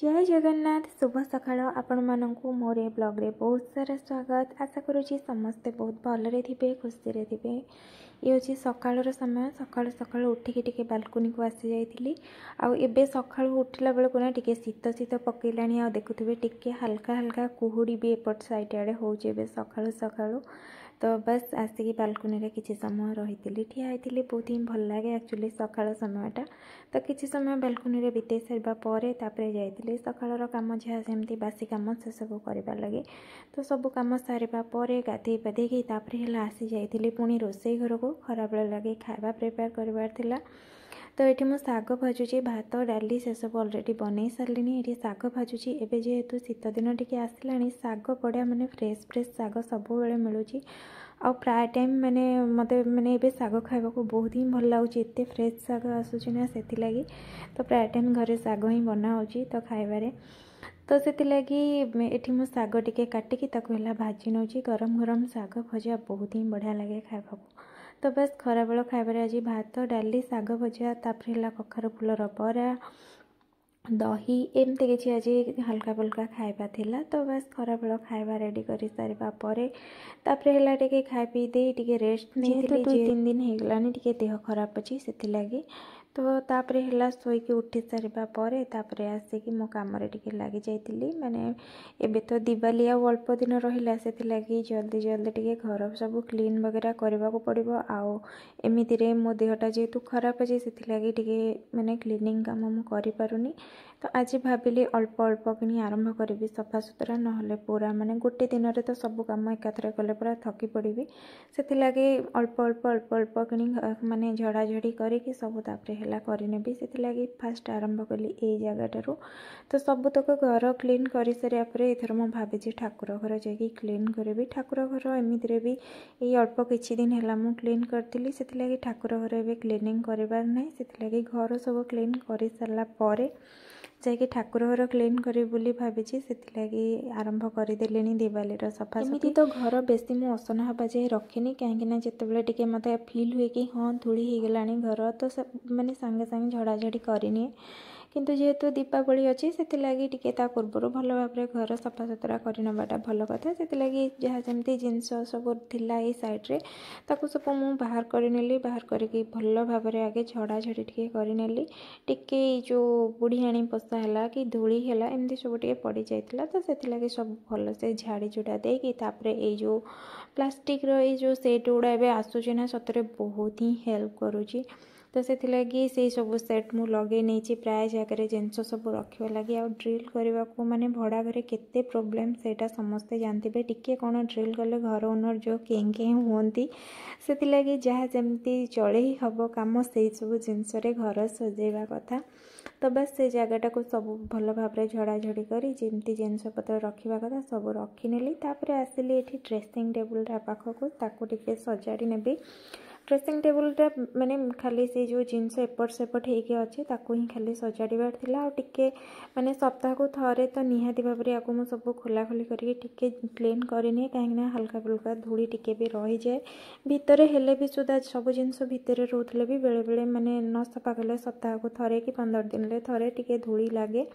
जय जगन्नाथ शुभ सकाळ आपण मानकु मोर ए ब्लॉग रे बहुत सारा स्वागत। आशा करुँची समस्ते बहुत भलरे थे खुशी रे थे। ये हूँ सकाळर समय सकाळु सकाळु उठिकी टिके बालकनी को आसी जाइली। आबे सकाळु उठला बेलू ना टिके शीत शीत पकेलानी आ देखुथिबे टिके हल्का हल्का कुहुड़ी भी एपट साइड आड़े होउचे बे सकाळु सकाळु। तो बस आसिकी बालकनी रे किछि समय रही ठिया होती बहुत ही भल लगे एक्चुअली सकाळ समयटा। तो किछि समय बालकनी रे बिते सारा पर जाइए सकाळर कम जहाँ सेमती बासी कम से सब करवा लगे। तो सब कम सारा पर गाधे पाधे तापर आसी जाइए पुणी रोसई घर को खरा बेल लगे खावा प्रिपेयर करार। तो ये मुझे शाग भाजुची भात डाली से सब अलरेडी बनई सारे। ये शाग भाजुची एवं जेहेतु शीत दिन टी आसला शाग बढ़िया माने फ्रेश फ्रेश शाग सब बेले मिलूँ। आ प्राय टाइम माने मत माने शाग खावा को बहुत ही भल लगे एत फ्रेश शाग आसूना से लगी। तो प्राय टाइम घरे शाग ही बना हो तो खाइबारे। तो से लगी ये मुझे शाग टे काटिकी भाजी नौ गरम गरम शाग भजा बहुत ही बढ़िया लगे खावा। तो बस खरा बेल खाइबार आज भात डाली शाग भजा तापर कखार फुलर बरा दही एमती किसी आज हल्का फुल्का खाइबा थिला। तो बस खरा बेल खाइबा रेडी कर सारा पर टे खाई पी दे टे रेस्ट नहीं 2-3 दिन हो गलानी टे देह खराब अच्छी से लगी। तो तापर है शोक उठी सारा पर आसिक मो कम लगी जाइली माने एबे तो दिवाली अल्प दिन रहा से लगी जल्दी जल्दी टे घर सब क्लीन वगैरह करने को पड़ो। आमती मो देहटा जेहेतु खराब अच्छे से लगी टे माने क्लीनिंग काम मुझे करें। तो आज भाविली अल्प अल्प कि आरंभ करी सफा सुतरा ना पूरा माने गोटे दिन में तो सब कम एकाथरे कले पूरा थकी पड़ी से लगे अल्प अल्प अल्प अल्प कि माने झड़ाझड़ी करके सब है करनेबी से लगी फास्ट आरंभ कली ये जगह। तो सबुतक घर क्लीन कर सारापर एथर मुझे भावी ठाकुर घर जाकि क्लीन करी। ठाकुर घर एमती भी ये अल्प किछि दिन है मुझे क्लीन करी से लगी ठाकुर घर एवं क्लीनिंग करार ना से लगी घर सब क्लीन कर सारापर जाकि ठाकुर घर क्लीन करी बोली भावी से लगी आरंभ करदे दिवाली सफा सफी। तो घर बेसी मुझे असना हवा जाए रखेनी कहीं जिते टे मत फिल हुए कि हाँ धूली हो गला घर तो माने सांगे सांगे झड़ाझड़ी करनी। किंतु जेहेतु दीपावली अच्छी से लगी टे पूर्व भल भाव घर सफा सुतरा करनवाटा भल कथा से लगी जहाँ जमी जिनस सब थिला ये सैड्रे ताकू सब मुझे बाहर करनेली बाहर करके भल भाव आगे झड़ाझड़ी टे करनेली टिके जो बुढ़ीआणी पोषा है कि धूली है एमती सब टे पड़ जाता। तो से लगी सब भल से झाड़ी जुड़ा देपर ये जो प्लास्टिक रो जो सेट गुड़ा एवं आसूचे ना सतरे बहुत ही हेल्प करुँची। तो से लगी से सब सेट मु लगे नहीं प्राय जगह जिनस सब रखा लगी आ ड्रिल करने को माने भड़ा घरे केते प्रोब्लेम सेटा समस्ते जानते टिके कौन ड्रिल कले घर ओनर जो कें हुंती से लगी जहाँ जमती चले ही हम कम से सब जिनस घर सजेवा कथा। तो बस से जगटा को सब भल भाव झड़ाझड़ी कर जमती जिनस पत्र रखा कथा सब रखिनेली। तापर आसिली ये ड्रेसिंग टेबुल पाखक ताकू टे सजाड़ी नेबी। ड्रेसिंग टेबुलटा माने खाली से जो जिनस एपट सेपट होके अच्छे ही खाली सजाड़ार थिला टिके माने सप्ताह को थरे तो निहाती भाव में या सब खोला खोली करके टिके क्लीन करनी कहीं हल्का फुल्का धूली टिके भी रही जाए भितर हेले भी सुधा सब जिनस भितर रोले भी बेले बेले माने न सफा कले सप्ताह को थरे कि 15 दिन में थरे टिके धूली लगे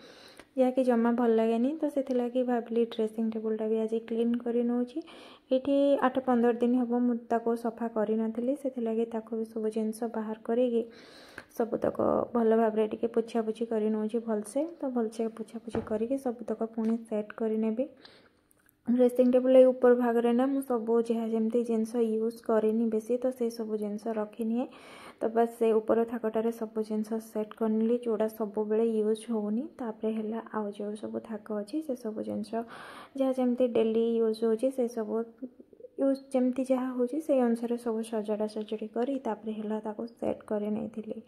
या कि जमा भल लगे। तो से लगी भाविली ड्रेसिंग टेबुलटा भी आज क्लीन कर नौची ये 8-15 दिन हम मुझे सफा करी नथली से लगी भी सब जिनस बाहर करी सबुतक भल भाव टे पोछापोछि कर नौची भलसे। तो भलसे पोछापोछि करके सबुतक पुणी सेट करनेबी। ड्रेसिंग टेबुल ऊपर भागरे ना मुझे सब जहाँ जमी जिनस यूज करेनी बेसी तो से सब जिनस रखिनिए। तो बस से ऊपर थाकटारे सब जिनस सेट करनी जोड़ा सब बेले यूज होनी तापर है आउ जो सब थाक अच्छी से सब जिनस जहाँ जमी डेली यूज हो सब यूज जमती जहाँ हो अनुसार सब सजड़ा सजड़ी कर सेट कर नहीं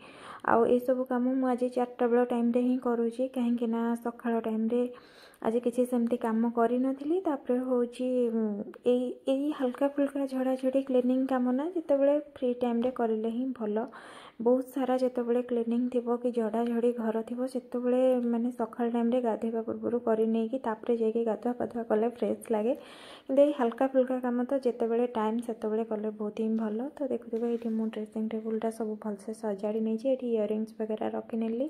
आउ ये सब कम मुझे 4टा बेल टाइम ही करुँची कहीं सकाळ टाइम आज किसी सेमती काम करी नथली। तापर होची हल्का फुल्का झड़ाझड़ी क्लीनिंग काम ना जिते फ्री टाइम रे करिले ही भल। बहुत सारा जिते क्लीनिंग थी कि झड़ाझड़ी घर थी से माने सकाळ टाइम रे गाधेवा पूर्व कर नहीं तापर जाकि गाधुआ पाधुआ कले फ्रेश लगे। कि हल्का फुल्का काम तो जिते टाइम से कले बहुत ही भल। तो देखुए ये मुझे ड्रेसिंग टेबुलटा सब भलसे सजाड़ी नहीं इयरिंग्स वगैरह रखिनेली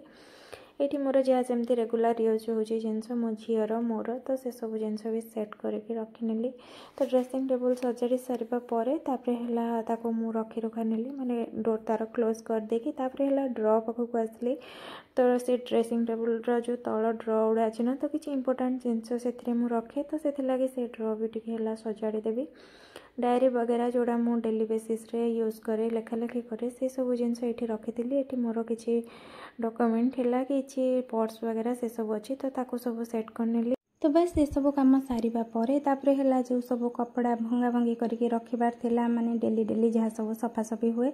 ये मोर जहाँ जमी रेगुलर यूज हो जिनस मो झीर मोर तो से सब जिनस भी सेट करके रखिनेली। तो ड्रेसिंग टेबल सजाड़ी सारा पर मु रखी रुखा नेली माने डोर तार क्लोज कर देकी है ड्र पाखक आसली। तो से ड्रेसिंग टेबल जो तल ड्र गुड़ा अच्छी ना तो किसी इंपोर्टाट जिनस से रखे तो से ड्र भी टिके सजाड़ी देवी। डायरी वगैरह जोड़ा मु डेली बेसिस रे यूज करे लेखालेखी करे से सब जिनस ये रखी ये मोर किसी डॉक्यूमेंट है कि पर्स वगैरह से सब अच्छी तो ताको सब सेट करनेली। तो बस ये सब कम सारिबा परे तापरे हला जो सब कपड़ा भंगा भंगी करके रखिबार थिला माने डेली डेली जहाँ सब सफासफी हुए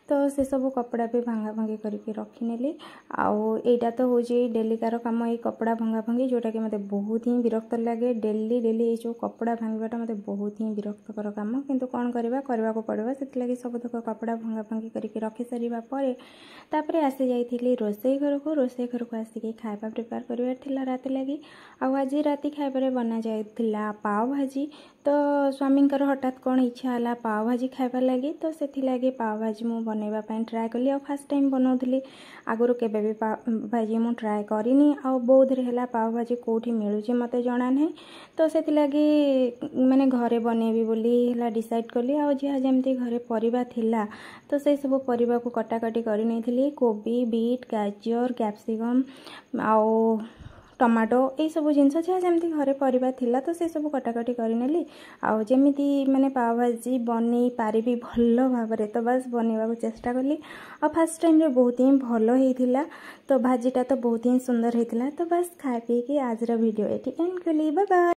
तो से सब कपड़ा भी भंगा भंगी करके रखिनेली। आउ एटा तो हो जे डेली कार काम ये कपड़ा भंगा भंगी जोटा कि मते बहुत ही विरक्त लगे। डेली डेली ये जो कपड़ा भांगवाटा मते बहुत ही विरक्तकर काम किंतु कौन करवा को पड़वा से लगी सब तक कपड़ा भंगा भंगी करके रखी सारिबा परे तापरे आसी जाइथिली रोसई घर को आसिक खाଇବା प्रिपेयर करबार थिला राति लगी। आज राति खाइबार बना जाइथिला पाव भाजी तो स्वामी हठात कौन इच्छा है पाव भाजी खाइबार लगी तो से लगी पाव भाजी मु बनैबा पई ट्राए कली। आ फर्स्ट टाइम बनाउथली आगुरु केबे भी पाव भाजी मु ट्राए करिनी आ बौद्धरे हला पाव भाजी कोठी मिलुची मते जणा नहीं तो से लगी माने घरे बनैबी बोली हला डिसाइड कली। आ जहाँ जमती घरे परिबा थिला तो से सब परिबा को कटाकटी करि नैथिली कोबी बीट गाजर कैप्सिकम आउ टमाटो ये सब जिनस जहाँ जमी घरे परिबा थिला तो से सब कटाकटी करिनेली। आउ जेमिति माने पाव भाजी बनै पारिबी भल भाबरे तो बस बनैबा को चेष्टा कली। आ फर्स्ट टाइम रे बहुत ही भल होइथिला तो भाजीटा तो बहुत ही सुंदर होइथिला। तो बस खाए पी के आज वीडियो एटी एंड कली। Bye bye.